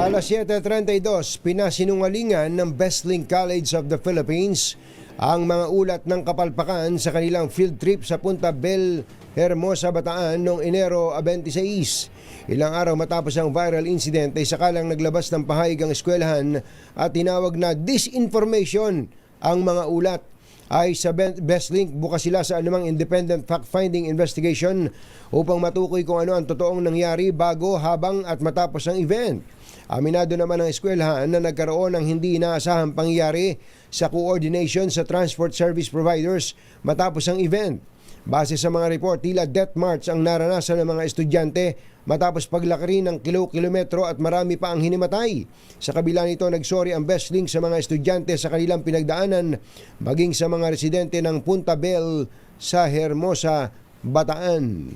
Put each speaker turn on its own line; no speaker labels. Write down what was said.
Alas 7:32, pinasinungalingan ng Besling College of the Philippines ang mga ulat ng kapalpakan sa kanilang field trip sa Punta Bel Hermosa, Bataan noong Enero 26. Ilang araw matapos ang viral incident ay sakalang naglabas ng pahayag ang eskwelahan at tinawag na disinformation ang mga ulat. Ay sa Bestlink, bukas sila sa anumang independent fact-finding investigation upang matukoy kung ano ang totoong nangyari bago, habang at matapos ang event. Aminado naman ang eskwelahan na nagkaroon ng hindi inaasahang pangyayari sa coordination sa transport service providers matapos ang event. Base sa mga report, tila death march ang naranasan ng mga estudyante matapos paglaki ng kilometro at marami pa ang hinimatay. Sa kabila nito, nagsorry ang Bestlink sa mga estudyante sa kanilang pinagdaanan, maging sa mga residente ng Punta Bel sa Hermosa, Bataan.